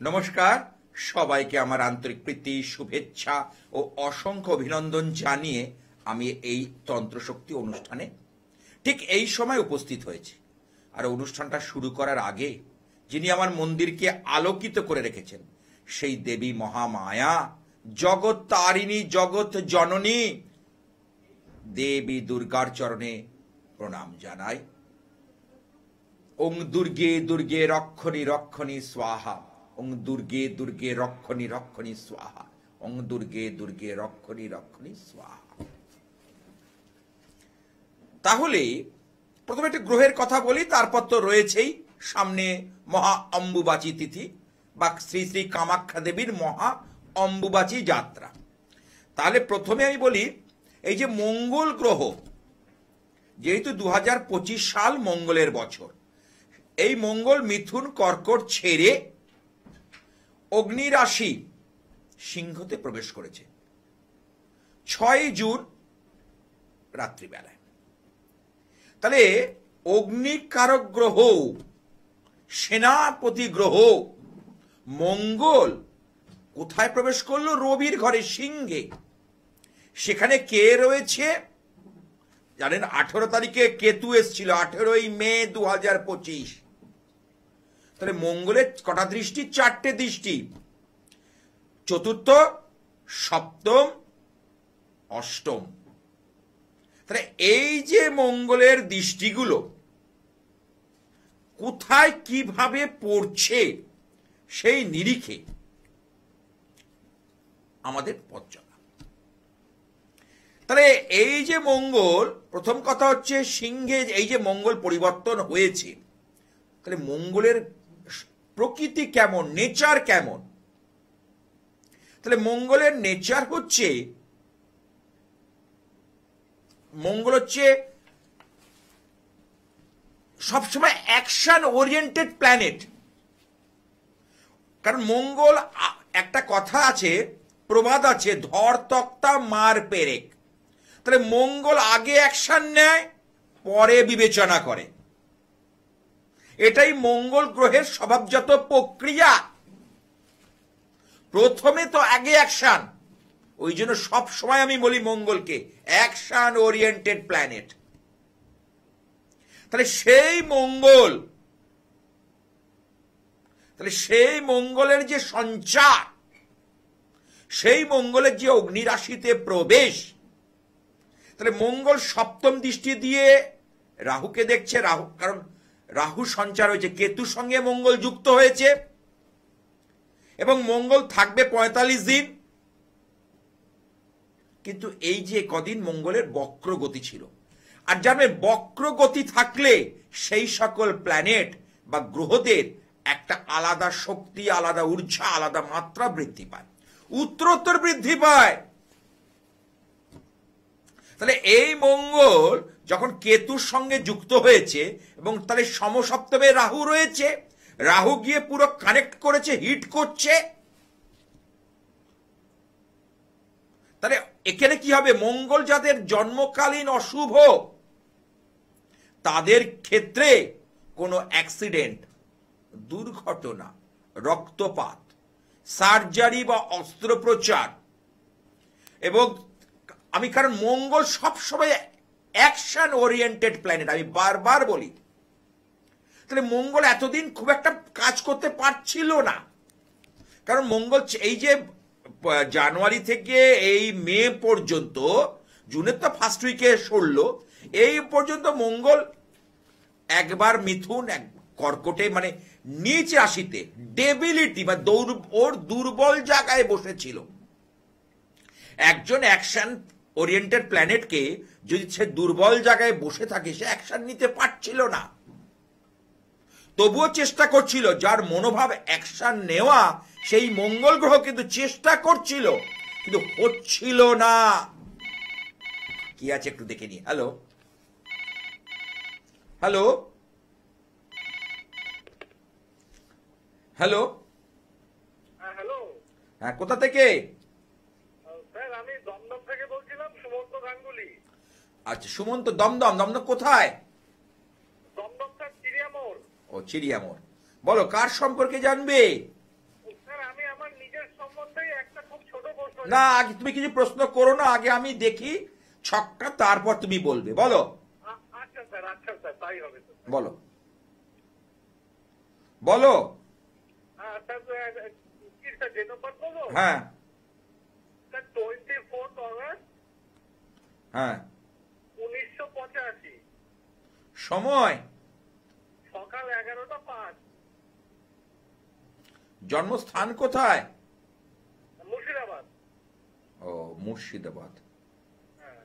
নমস্কার, সবাইকে আমার আন্তরিক প্রীতি, শুভেচ্ছা ও অসংখ্য অভিনন্দন জানিয়ে আমি এই তন্ত্রশক্তি অনুষ্ঠানে ঠিক এই সময় উপস্থিত হয়েছি। আর অনুষ্ঠানটা শুরু করার আগে যিনি আমার মন্দিরকে আলোকিত করে রেখেছেন সেই দেবী মহামায়া, জগৎ তারিণী, জগৎ জননী দেবী দুর্গার চরণে প্রণাম জানাই। ওং দুর্গে দুর্গে রক্ষণী রক্ষণী স্বাহা, ওং দুর্গে দুর্গে রক্ষণী রক্ষণী স্বাহা, ওং দুর্গে দুর্গে রক্ষণী রক্ষণী স্বাহা। তাহলে প্রথমে একটি গ্রহের কথা বলি, তারপর তো রয়েছেই সামনে মহা অম্বুবাচী তিথি বা শ্রী শ্রী কামাখ্যা দেবীর মহা অম্বুবাচী যাত্রা। তাহলে প্রথমে আমি বলি, এই যে মঙ্গল গ্রহ, যেহেতু 2025 সাল মঙ্গলের বছর, এই মঙ্গল মিথুন কর্কট ছেড়ে অগ্নি রাশি সিংহতে প্রবেশ করেছে 6 জুন রাত্রিবেলায়। তাহলে অগ্নিকারক গ্রহ, সেনাপতি গ্রহ মঙ্গল কোথায় প্রবেশ করলো? রবির ঘরে, সিংহে। সেখানে কে রয়েছে জানেন? 18 তারিখে কেতু এসছিল, 18ই মে 2025। তাহলে মঙ্গলের কটা দৃষ্টি? 4টে দৃষ্টি, চতুর্থ, সপ্তম, অষ্টম। তাহলে এই যে মঙ্গলের দৃষ্টিগুলো কোথায় কিভাবে পড়ছে সেই নিরিখে আমাদের পথ চলা। তাহলে এই যে মঙ্গল, প্রথম কথা হচ্ছে সিংহে এই যে মঙ্গল পরিবর্তন হয়েছে, তাহলে মঙ্গলের প্রকৃতি কেমন, নেচার কেমন? তাহলে মঙ্গলের নেচার হচ্ছে, মঙ্গল হচ্ছে সবসময় অ্যাকশন ওরিয়েন্টেড প্ল্যানেট। কারণ মঙ্গল, একটা কথা আছে, প্রবাদ আছে, ধর তক্তা মার পেরেক। তাহলে মঙ্গল আগে অ্যাকশন নেয়, পরে বিবেচনা করে। এটাই মঙ্গল গ্রহের স্বভাবজাত প্রক্রিয়া। প্রথমে তো আগে অ্যাকশন। ওই জন্য সব সময় আমি বলি মঙ্গলকে অ্যাকশন ওরিয়েন্টেড প্ল্যানেট। তাহলে সেই মঙ্গলের যে সঞ্চার, সেই মঙ্গলের যে অগ্নি রাশিতে প্রবেশ, তাহলে মঙ্গল সপ্তম দৃষ্টি দিয়ে রাহুকে দেখছে। রাহু, কারণ রাহু সঞ্চার হয়েছে, কেতুর সঙ্গে মঙ্গল যুক্ত হয়েছে এবং মঙ্গল থাকবে 45 দিন। কিন্তু এই যে কদিন মঙ্গলের বক্র গতি ছিল, আর জানবেন বক্র গতি থাকলে সেই সকল প্ল্যানেট বা গ্রহদের একটা আলাদা শক্তি, আলাদা ঊর্জা, আলাদা মাত্রা বৃদ্ধি পায়, উত্তরোত্তর বৃদ্ধি পায়। তাহলে এই মঙ্গল যখন কেতুর সঙ্গে যুক্ত হয়েছে এবং তাহলে সমসপ্তমে রাহু রয়েছে, রাহু গিয়ে পুরো কানেক্ট করেছে, হিট করছে। তাহলে এখানে কি হবে? মঙ্গল যাদের জন্মকালীন অশুভ, তাদের ক্ষেত্রে কোনো অ্যাক্সিডেন্ট, দুর্ঘটনা, রক্তপাত, সার্জারি বা অস্ত্রোপচার, এবং আমি, কারণ মঙ্গল সবসময় অ্যাকশন ওরিয়েন্টেড প্ল্যানেট, আমি বারবার বলি। তাহলে মঙ্গল এতদিন খুব একটা কাজ করতে পারছিল না, কারণ মঙ্গল এই যে জানুয়ারি থেকে এই মে পর্যন্ত, জুনের তো ফার্স্ট উইকে সরল, এই পর্যন্ত মঙ্গল একবার মিথুন, কর্কটে, মানে নিচ রাশিতে ডেবিলিটি বা ওর দুর্বল জায়গায় বসেছিল। একজন অ্যাকশন ওরিয়েন্টেড প্ল্যানেটকে যদি সে দুর্বল জায়গায় বসে থাকে, সে অ্যাকশন নিতে পারছিল না। তবুও চেষ্টা করছিল, যার মনোভাব অ্যাকশন নেওয়া, সেই মঙ্গল গ্রহ কিন্তু চেষ্টা করছিল, কিন্তু হচ্ছিল না। কি আছে একটু দেখে নি। হ্যালো হ্যালো হ্যালো হ্যালো, হ্যাঁ, কোথা থেকে? স্যার আমি দমদম থেকে বলছিলাম, সুমন্ত গাঙ্গুলি। আচ্ছা, সুমন্ত, দমদম। দমদম কোথায়? দমদম স্যার, চিড়িয়ামোড়। ও, চিড়িয়ামোড়। বলো, কার সম্পর্কে জানবে? না, আগে তুমি কিছু প্রশ্ন করো না, আগে আমি দেখি ছকটা, তারপর তুমি বলবে। বলো আচ্ছা স্যার তাই হবে স্যার। বলো বলো। হ্যাঁ স্যার, কি স্যার যে নম্বর বলো? হ্যাঁ স্যার 24 অগস্ট হ্যাঁ 1985, সময় সকাল 11টা 5, জন্মস্থান কোথায়? মুর্শিদাবাদ। ও মুর্শিদাবাদ। হ্যাঁ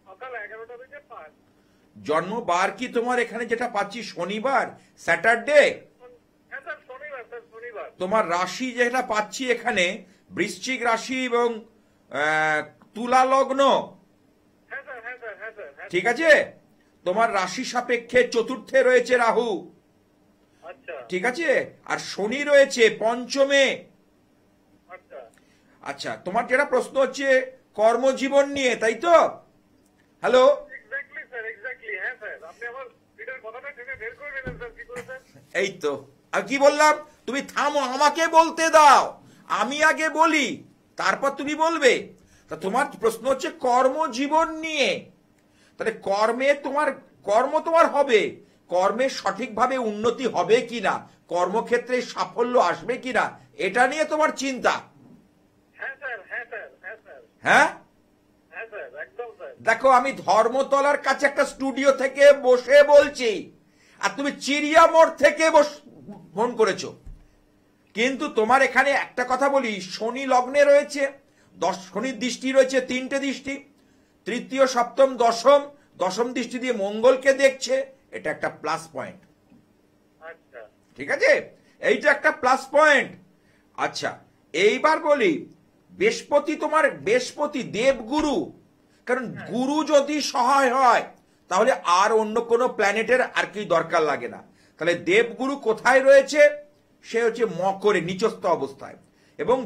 সকাল 11টা 5। জন্মবার কি তোমার এখানে যেটা পাচ্ছি শনিবার, স্যাটারডে? হ্যাঁ স্যার শনিবার, স্যার শনিবার। তোমার রাশি যেটা পাচ্ছি এখানে বৃশ্চিক রাশি এবং তুলা লগ্ন। হ্যাঁ স্যার হ্যাঁ স্যার হ্যাঁ স্যার হ্যাঁ। ঠিক আছে, তোমার রাশি সাপেক্ষে চতুর্থে রয়েছে রাহু। আচ্ছা ঠিক আছে, আর শনি রয়েছে পঞ্চমে। আচ্ছা আচ্ছা, তোমার যেটা প্রশ্ন হচ্ছে কর্মজীবন নিয়ে, তাই তো? Hello, exactly sir, exactly. হ্যাঁ স্যার, আপনি আমার এটার কথাটা টেনে বের করে দিলেন স্যার। কি করে স্যার? এই তো। আর কি বললাম? তুমি থামো, আমাকে বলতে দাও, আমি আগে বলি, তারপর তুমি বলবে। তা তোমার প্রশ্ন হচ্ছে কর্মজীবন নিয়ে। তাহলে কর্ম তোমার হবে, কর্মে সঠিকভাবে উন্নতি হবে কিনা, কর্মক্ষেত্রে সাফল্য আসবে কিনা, এটা নিয়ে তোমার চিন্তা। হ্যাঁ স্যার হ্যাঁ স্যার হ্যাঁ স্যার হ্যাঁ, হ্যাঁ স্যার একদম স্যার। দেখো আমি ধর্মতলার কাছে একটা স্টুডিও থেকে বসে বলছি, আর তুমি চিড়িয়া মোড় থেকে ফোন করেছো। কিন্তু তোমার এখানে একটা কথা বলি, শনি লগ্নে রয়েছে, শনির দৃষ্টি রয়েছে 3টে দৃষ্টি, তৃতীয় সপ্তম দশম, দশম দৃষ্টি দিয়ে মঙ্গলকে দেখছে, এটা একটা প্লাস পয়েন্ট। আচ্ছা ঠিক আছে, এইটা একটা প্লাস পয়েন্ট। আচ্ছা, এইবার বলি, বৃহস্পতি দেবগুরু, কারণ গুরু যদি সহায় হয় তাহলে আর অন্য কোনো প্ল্যানেটের আর কি দরকার লাগে না। তাহলে দেবগুরু কোথায় রয়েছে? সে হচ্ছে মকরে, নিচস্থ অবস্থায়, এবং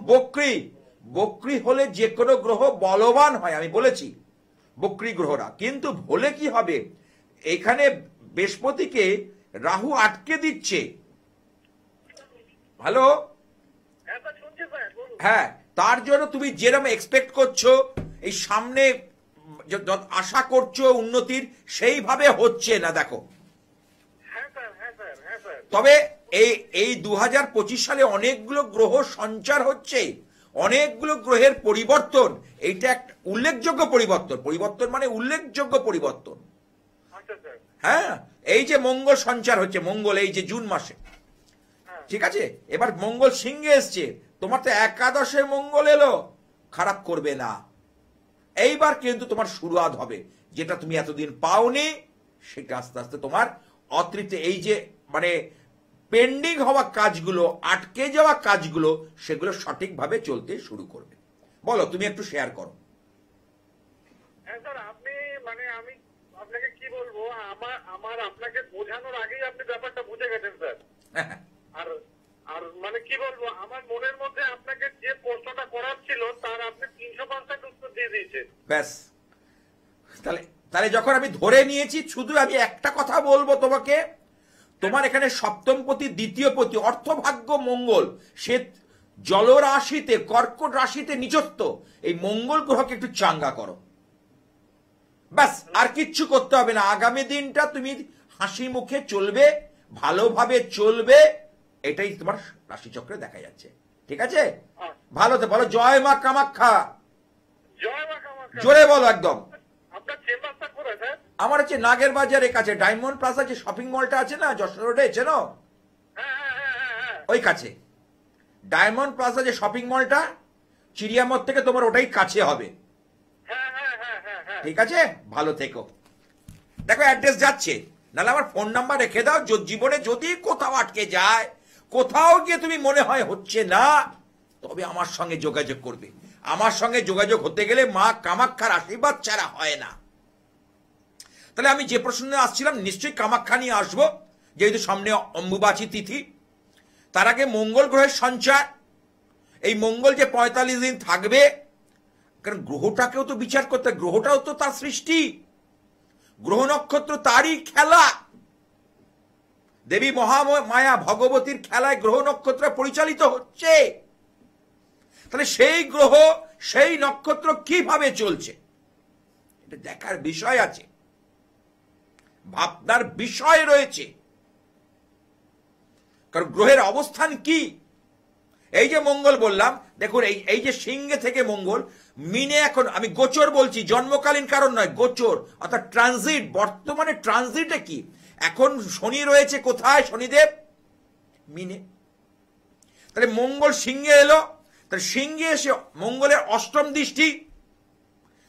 বক্রী হলে যে কোনো গ্রহ বলবান হয়, আমি বলেছি বক্রী গ্রহরা। কিন্তু হলে কি হবে, এখানে বৃহস্পতিকে রাহু আটকে দিচ্ছে। ভালো, হ্যাঁ স্যার শুনছি স্যার, বলুন। হ্যাঁ, তার জন্য তুমি যেরকম এক্সপেক্ট করছো, এই সামনে আশা করছো উন্নতির, সেইভাবে হচ্ছে না। দেখো, হ্যাঁ স্যার হ্যাঁ স্যার হ্যাঁ স্যার। তবে এই 2025 সালে অনেকগুলো গ্রহ সঞ্চার হচ্ছে, অনেকগুলো গ্রহের পরিবর্তন, এইটা একটা উল্লেখযোগ্য পরিবর্তন মানে উল্লেখযোগ্য পরিবর্তন। আচ্ছা স্যার। হ্যাঁ, এই যে মঙ্গল সঞ্চার হচ্ছে, মঙ্গল এই যে জুন মাসে, হ্যাঁ ঠিক আছে, এবার মঙ্গল সিংহে এসছে, তোমার তো একাদশে মঙ্গল এলো, খারাপ করবে না। এইবার কিন্তু তোমার শুরুয়াত হবে, যেটা তুমি এতদিন পাওনি, সেটা আস্তে আস্তে তোমার অতৃপ্তি, এই যে মানে পেন্ডিং হওয়া কাজগুলো, আটকে যাওয়া কাজগুলো, সেগুলো সঠিকভাবে চলতে শুরু করবে। বলো, তুমি একটু শেয়ার করো। হ্যাঁ স্যার, আপনি মানে আমি আপনাকে কি বলবো, আমার আপনাকে বোঝানোর আগেই আপনি ব্যাপারটা বুঝে গেছেন স্যার। আর আর মানে কি বলবো, আমার মনের মধ্যে আপনাকে যে প্রশ্নটা করার ছিল তার আপনি 300% উত্তর দিয়ে দিয়েছেন। ব্যাস, তাহলে যখন আমি ধরে নিয়েছি, শুধু আমি একটা কথা বলবো তোমাকে, তোমার এখানে সপ্তমপতি দ্বিতীয়পতি অর্থভাগ্য মঙ্গল, সে জলরাশিতে কর্কট রাশিতে নিচস্থ, এই মঙ্গল গ্রহকে একটু চাঙ্গা করো, ব্যাস, আর কিচ্ছু করতে হবে না। আগামী দিনটা তুমি হাসি মুখে চলবে, ভালোভাবে চলবে, এটাই তোমার রাশিচক্রে দেখা যাচ্ছে। ঠিক আছে, ভালো তো বলো, জয় মা কামাখ্যা। জয় মা কামাখ্যা। জোরে বলো একদম। আপনার চেম্বারটা কোথায় স্যার? আমার হচ্ছে নাগের বাজারের কাছে ডায়মন্ড প্লাজা যে শপিং মলটা আছে না যশোর রোডে, চেনো? হ্যাঁ হ্যাঁ হ্যাঁ হ্যাঁ হ্যাঁ। ওই কাছে ডায়মন্ড প্লাজা যে শপিং মলটা, চিড়িয়ামোড় থেকে তোমার ওটাই কাছে হবে। হ্যাঁ হ্যাঁ হ্যাঁ হ্যাঁ হ্যাঁ। ঠিক আছে, ভালো থেকো। দেখো অ্যাড্রেস যাচ্ছে, নাহলে আমার ফোন নাম্বার রেখে দাও, জীবনে যদি কোথাও আটকে যায়, কোথাও গিয়ে তুমি মনে হয় হচ্ছে না, তবে আমার সঙ্গে যোগাযোগ করবে। আমার সঙ্গে যোগাযোগ হতে গেলে মা কামাখ্যার আশীর্বাদ ছাড়া হয় না। তাহলে আমি যে প্রশ্নে আসছিলাম, নিশ্চয়ই কামাখ্যা নিয়ে আসবো, যেহেতু সামনে অম্বুবাচী তিথি। তার আগে মঙ্গল গ্রহের সঞ্চার, এই মঙ্গল যে 45 দিন থাকবে, কারণ গ্রহটাকেও তো বিচার করতে, গ্রহটাও তো তার সৃষ্টি, গ্রহ নক্ষত্র তারই খেলা। দেবী মহামায়া ভগবতীর খেলায় গ্রহ নক্ষত্র পরিচালিত হচ্ছে। তাহলে সেই গ্রহ সেই নক্ষত্র কিভাবে চলছে এটা দেখার বিষয় আছে, ভাবনার বিষয় রয়েছে। কারণ গ্রহের অবস্থান কি, এই যে মঙ্গল বললাম, দেখুন এই যে সিংহে থেকে মঙ্গল মিনে, এখন আমি গোচর বলছি, জন্মকালীন কারণ নয়, গোচর অর্থাৎ ট্রানজিট। বর্তমানে ট্রানজিটে কি, এখন শনি রয়েছে কোথায়, শনিদেব মিনে। তাহলে মঙ্গল সিংহে এলো, তাহলে সিংহে এসে মঙ্গলের অষ্টম দৃষ্টি,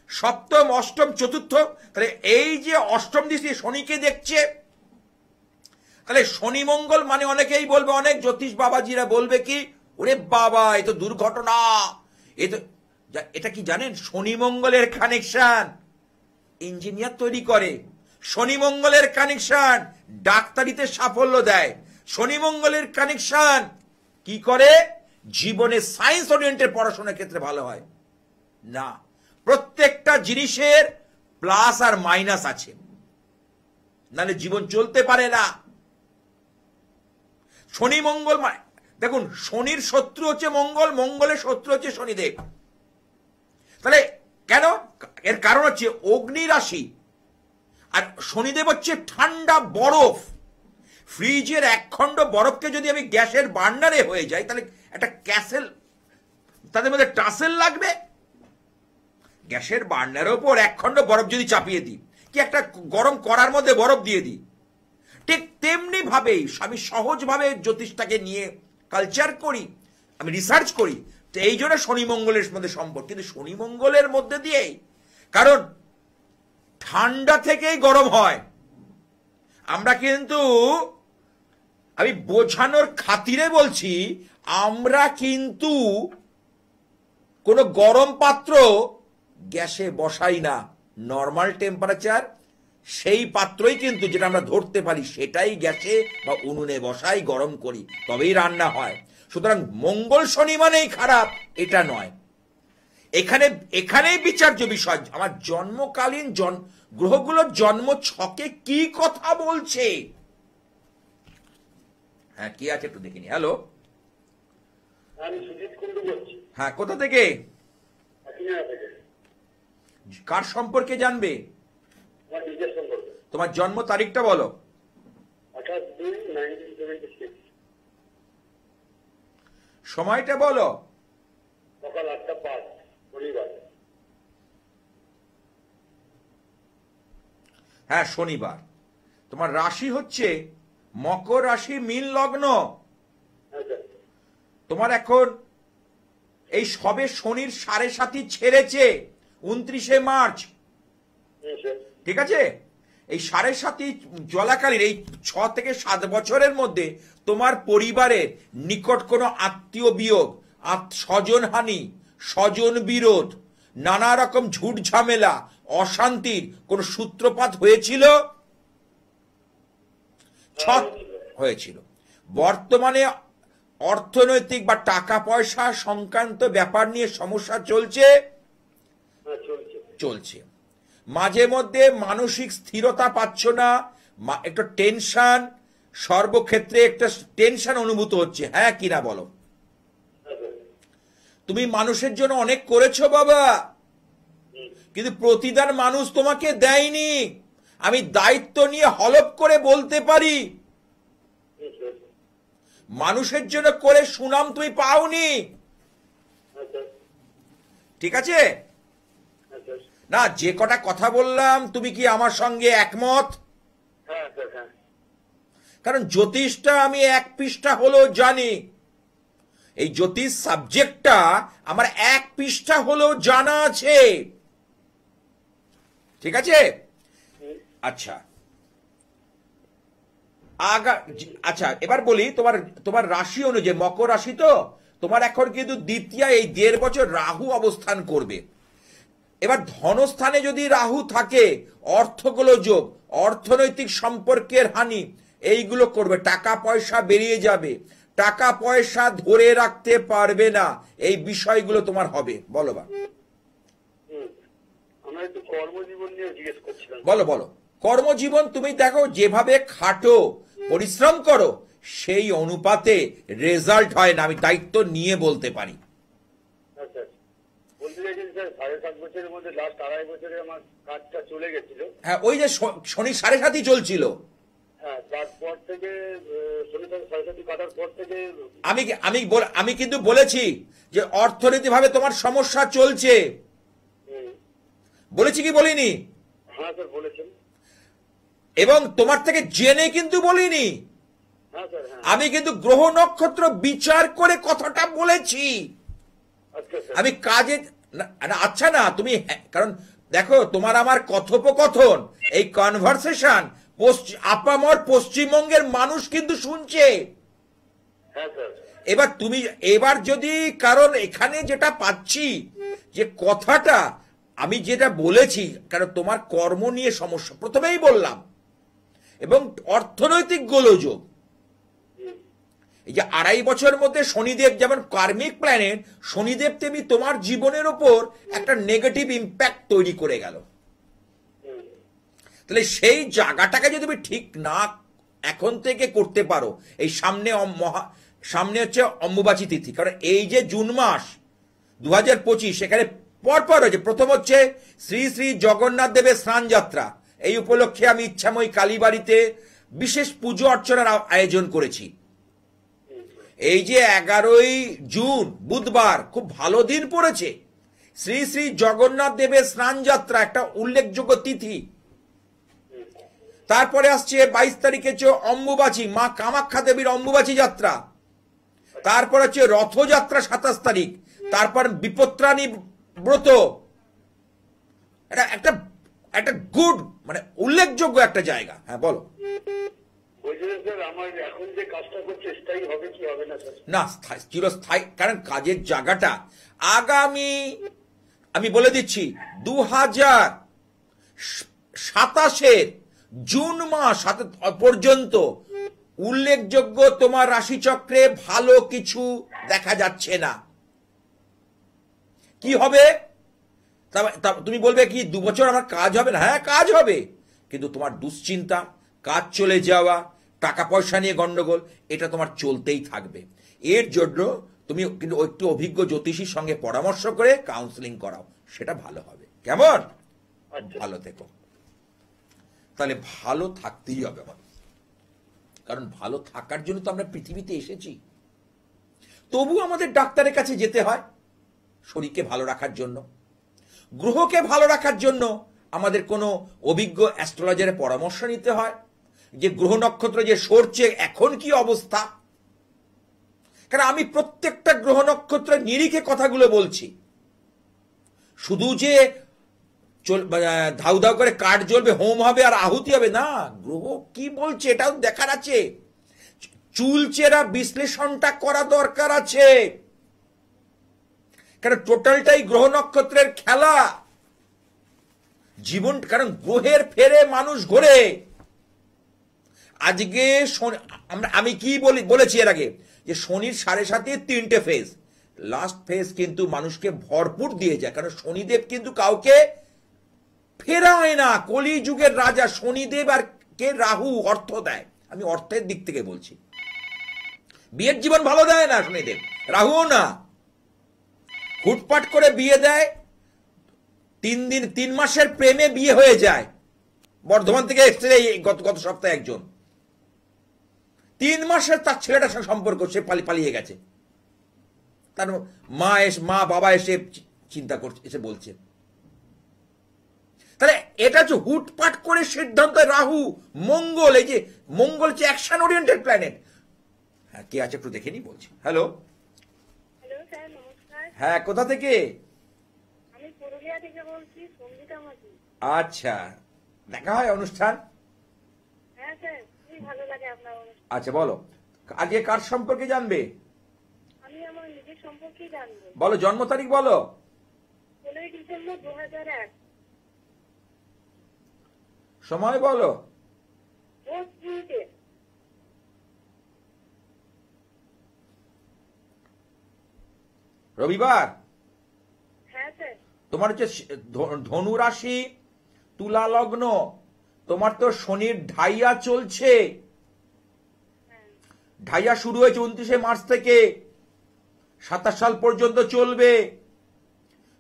সপ্তম অষ্টম চতুর্থ, তাহলে এই যে অষ্টম দৃষ্টি শনিকে দেখছে। তাহলে শনি মঙ্গল মানে অনেকেই বলবে, অনেক জ্যোতিষ বাবাজিরা বলবে কি, ওরে বাবা এ তো দুর্ঘটনা, এটা কি জানেন শনি মঙ্গলের কানেকশন ইঞ্জিনিয়ার তৈরি করে, শনি মঙ্গলের কানেকশন ডাক্তারিতে সাফল্য দেয়, শনি মঙ্গলের কানেকশন কি করে জীবনে সায়েন্স ওরিয়েন্টেড পড়াশোনার ক্ষেত্রে ভালো হয় না। প্রত্যেকটা জিনিসের প্লাস আর মাইনাস আছে, নাহলে জীবন চলতে পারে না। শনি মঙ্গল দেখুন, শনির শত্রু হচ্ছে মঙ্গল, মঙ্গলের শত্রু হচ্ছে শনিদেব। তাহলে কেন, এর কারণ হচ্ছে অগ্নি রাশি, আর শনিদেব হচ্ছে ঠান্ডা বরফ। ফ্রিজের এক খণ্ড বরফকে যদি আমি গ্যাসের বার্নারে হয়ে যাই, তাহলে একটা ক্যাসেল, তাদের মধ্যে টাসেল লাগবে। গ্যাসের বার্নারের উপর এক খণ্ড বরফ যদি চাপিয়ে দিই, কি একটা গরম করার মধ্যে বরফ দিয়ে দিই, ঠিক তেমনি ভাবেই আমি সহজভাবে জ্যোতিষটাকে নিয়ে কালচার করি, আমি রিসার্চ করি। তো এই জন্য শনি মঙ্গলের মধ্যে সম্পর্ক, কিন্তু শনি মঙ্গলের মধ্যে দিয়েই, কারণ ঠান্ডা থেকেই গরম হয়। আমরা কিন্তু, আমি বোঝানোর খাতিরে বলছি, আমরা কিন্তু কোনো গরম পাত্র গ্যাসে বসাই না, নর্মাল টেম্পারেচার সেই পাত্রই কিন্তু যেটা আমরা ধরতে পারি সেটাই গ্যাসে বা উনুনে বসাই, গরম করি, তবেই রান্না হয়। সুতরাং মঙ্গল শনি মানেই খারাপ এটা নয়, এখানেই বিচার্য বিষয় আমার জন্মকালীন গ্রহগুলোর জন্ম ছকে কি কথা বলছে। হ্যাঁ কি আছে একটু দেখিনি। হ্যালো, আমি সুজিত কুন্ডু বলছি। হ্যাঁ কোথা থেকে, কার সম্পর্কে জানবে, আমার নিজের সম্পর্কে। তোমার জন্ম তারিখটা বলো। 28/2/1976, সময়টা বলো। সকাল 8:05 শনিবার। হ্যাঁ শনিবার। তোমার রাশি হচ্ছে মকর রাশি, মীন লগ্ন। তোমার এখন এই সবে শনির 7.5 ছেড়েছে 29শে মার্চ, ঠিক আছে। এই 7.5 চলাকালীন এই 6 থেকে 7 বছরের মধ্যে তোমার পরিবারের নিকট কোনো আত্মীয় বিয়োগ, স্বজন হানি, স্বজন বিরোধ, নানা রকম ঝুট ঝামেলা, অশান্তির কোন সূত্রপাত হয়েছিল, হয়েছিল। বর্তমানে অর্থনৈতিক বা টাকা পয়সা সংক্রান্ত ব্যাপার নিয়ে সমস্যা চলছে। মাঝে মধ্যে মানসিক স্থিরতা পাচ্ছ না, একটা টেনশন, সর্বক্ষেত্রে একটা টেনশন অনুভূত হচ্ছে, হ্যাঁ কিনা বলো। তুমি মানুষের জন্য অনেক করেছো বাবা, কিন্তু প্রতিদান মানুষ তোমাকে দেয়নি। আমি দায়িত্ব নিয়ে হলফ করে বলতে পারি, মানুষের জন্য করে সুনাম তুমি পাওনি, ঠিক আছে না। যে কটা কথা বললাম তুমি কি আমার সঙ্গে একমত? কারণ জ্যোতিষটা আমি 1 পৃষ্ঠা হলেও জানি, এই জ্যোতিষ সাবজেক্টটা আমার 1 পৃষ্ঠা হলেও জানা আছে, ঠিক আছে। আচ্ছা আচ্ছা এবার বলি, তোমার রাশি অনুযায়ী, মকর রাশি তো তোমার এখন কিন্তু দ্বিতীয়, এই 1.5 বছর রাহু অবস্থান করবে। এবার ধনস্থানে যদি রাহু থাকে, অর্থগুলো যোগ, অর্থনৈতিক সম্পর্কের হানি এইগুলো করবে, টাকা পয়সা বেরিয়ে যাবে, টাকা পয়সা ধরে রাখতে পারবে না, এই বিষয়গুলো তোমার হবে। বলো বা, আমরা একটু কর্মজীবন নিয়ে জিজ্ঞেস করছিলাম। বলো। কর্মজীবন তুমি দেখো যেভাবে খাটো পরিশ্রম করো, সেই অনুপাতে রেজাল্ট হয় না, আমি দায়িত্ব নিয়ে বলতে পারি। আচ্ছা, বলতে চাইছেন স্যার 7.5 বছরের মধ্যে লাস্ট 2.5 বছরে আমার কাজটা চলে গেছিল। হ্যাঁ, ওই যে শনি 7.5 চলছিল, হ্যাঁ, তারপর থেকে শনি 7.5 কাটার পর থেকে আমি কিন্তু বলেছি যে অর্থনীতি ভাবে তোমার সমস্যা চলছে, বলেছি কি বলিনি? হ্যাঁ স্যার বলেছেন। এবং তোমার থেকে জেনে কিন্তু বলিনি, হ্যাঁ স্যার, হ্যাঁ। আমি কিন্তু গ্রহ নক্ষত্র বিচার করে কথাটা বলেছি। আচ্ছা স্যার। আমি কাজে আচ্ছা না তুমি, কারণ দেখো তোমার আমার কথোপকথন, এই কনভারসেশন আপামর পশ্চিমবঙ্গের মানুষ কিন্তু শুনছে। হ্যাঁ স্যার। এবার যদি, কারণ এখানে যেটা পাচ্ছি যে কথাটা আমি যেটা বলেছি, কারণ তোমার কর্ম নিয়ে সমস্যা প্রথমেই বললাম, এবং অর্থনৈতিক গোলযোগ, এই যে 2.5 বছরের মধ্যে শনিদেব যেমন কার্মিক প্ল্যানেট, শনিদেব তেমনি তোমার জীবনের ওপর একটা নেগেটিভ ইম্প্যাক্ট তৈরি করে গেল। তাহলে সেই জায়গাটাকে যদি তুমি ঠিক না এখন থেকে করতে পারো, এই সামনে হচ্ছে অম্বুবাচী তিথি, কারণ এই যে জুন মাস 2025, সেখানে পরপর হচ্ছে, প্রথম হচ্ছে শ্রী শ্রী জগন্নাথ দেবের স্নান যাত্রা। এই উপলক্ষে আমি ইচ্ছাময়ী কালীবাড়িতে বিশেষ পুজো অর্চনার আয়োজন করেছি। এই যে 11ই জুন বুধবার খুব ভালো দিন পড়েছে, শ্রী শ্রী জগন্নাথ দেবের স্নান যাত্রা একটা উল্লেখযোগ্য তিথি। তারপরে আসছে 22 তারিখে হচ্ছে অম্বুবাচী, মা কামাখ্যা দেবীর অম্বুবাচী যাত্রা। তারপর হচ্ছে রথযাত্রা 27 তারিখ, তারপর বিপত্রাণী ব্রত। এটা একটা গুড, মানে উল্লেখযোগ্য একটা জায়গা। হ্যাঁ বলো। বলছিলেন স্যার আমার এখন যে কাজটা করছে স্থায়ী হবে কি হবে না স্যার? না, চিরস্থায়ী, কারণ কাজের জায়গাটা আগামী, আমি বলে দিচ্ছি 2027 জুন মাস পর্যন্ত উল্লেখযোগ্য তোমার রাশিচক্রে ভালো কিছু দেখা যাচ্ছে না। কি হবে? তুমি বলবে কি 2 বছর আমার কাজ হবে না? হ্যাঁ, কাজ হবে, কিন্তু তোমার দুশ্চিন্তা, কাজ চলে যাওয়া, টাকা পয়সা নিয়ে গন্ডগোল, এটা তোমার চলতেই থাকবে। এর জন্য তুমি কিন্তু একটু অভিজ্ঞ জ্যোতিষীর সঙ্গে পরামর্শ করে কাউন্সিলিং করাও, সেটা ভালো হবে। কেমন? ভালো থেকো। তাহলে ভালো থাকতেই হবে আমাদের, কারণ ভালো থাকার জন্য তো আমরা পৃথিবীতে এসেছি। তবু আমাদের ডাক্তারের কাছে যেতে হয় শরীরকে ভালো রাখার জন্য, গ্রহকে ভালো রাখার জন্য আমাদের কোনো অভিজ্ঞ অ্যাস্ট্রোলজারের পরামর্শ নিতে হয়, যে গ্রহ নক্ষত্র যে সরছে এখন কি অবস্থা। কারণ আমি প্রত্যেকটা গ্রহ নক্ষত্রের নিরিখে কথাগুলো বলছি, শুধু যে ধাউ ধাউ করে কাঠ জ্বলবে, হোম হবে আর আহুতি হবে না, গ্রহ কি বলছে এটাও দেখার আছে, চুলচেরা বিশ্লেষণটা করা দরকার আছে। কারণ টোটালটাই গ্রহ নক্ষত্রের খেলা জীবন, কারণ গ্রহের ফেরে মানুষ ঘোরে। আজকে আমি কি বলেছি এর আগে, যে শনির 7.5 3টে ফেজ, লাস্ট ফেজ কিন্তু মানুষকে ভরপুর দিয়ে যায়, কারণ শনিদেব কিন্তু কাউকে ফেরায় না। কলি যুগের রাজা শনিদেব আর কে রাহু অর্থ দেয়, আমি অর্থের দিক থেকে বলছি। বিয়ের জীবন ভালো দেয় না শনিদেব, রাহুও না। হুটপাট করে বিয়ে দেয়, 3 মাসের প্রেমে বিয়ে হয়ে যায়। বর্ধমান থেকে এসেছে গত সপ্তাহে একজন, 3 মাসের তার ছেলেটার সঙ্গে সম্পর্ক, সে পালিয়ে গেছে। তার মা বাবা এসে চিন্তা করছে, এসে বলছে। তাহলে এটা হচ্ছে হুটপাট করে সিদ্ধান্ত। রাহু মঙ্গল, এই যে মঙ্গল হচ্ছে অ্যাকশন ওরিয়েন্টেড প্ল্যানেট। হ্যাঁ, কে আছে একটু দেখে নি, বলছি। হ্যালো। হ্যালো স্যার, নমস্কার। হ্যাঁ, কোথা থেকে? আমি পুরুলিয়া থেকে বলছি, সঙ্গীতা মাঝি। আচ্ছা, দেখা হয় অনুষ্ঠান? হ্যাঁ স্যার, খুবই ভালো লাগে আপনার অনুষ্ঠান। আচ্ছা বলো, আজকে কার সম্পর্কে জানবে? আমি আমার নিজের সম্পর্কেই জানবো। বলো, জন্ম তারিখ বলো। 16ই ডিসেম্বর 2001। সময় বলো। রোজ 3টে। রবিবার। হ্যাঁ স্যার। তোমার হচ্ছে ধনু রাশি, তুলা লগ্ন, তোমার তো শনির ঢাইয়া চলছে। ঢাইয়া শুরু হয়েছে 29 মার্চ থেকে, 27 সাল পর্যন্ত চলবে।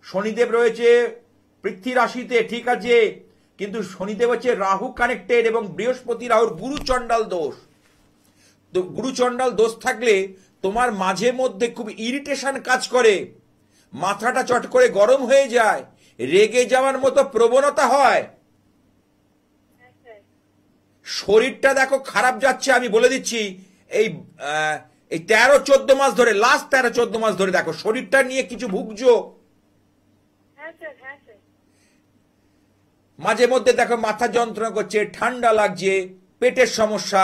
শনিদেব রয়েছে পৃথ্বী রাশিতে, ঠিক আছে, কিন্তু শনিদেব হচ্ছে রাহু কানেক্টেড এবং বৃহস্পতি রাহুর গুরু চণ্ডাল দোষ। তো গুরু চণ্ডাল দোষ থাকলে তোমার মাঝে মধ্যে খুব ইরিটেশন কাজ করে, মাথাটা চট করে গরম হয়ে যায়, রেগে যাওয়ার মতো প্রবণতা হয়। হ্যাঁ স্যার। শরীরটা দেখো খারাপ যাচ্ছে, আমি বলে দিচ্ছি। এই 13-14 মাস ধরে, লাস্ট 13-14 মাস ধরে দেখো শরীরটা নিয়ে কিছু ভুগছো। হ্যাঁ স্যার। হ্যাঁ স্যার। মাঝে মধ্যে দেখো মাথা যন্ত্রণা করছে, ঠান্ডা লাগছে, পেটের সমস্যা,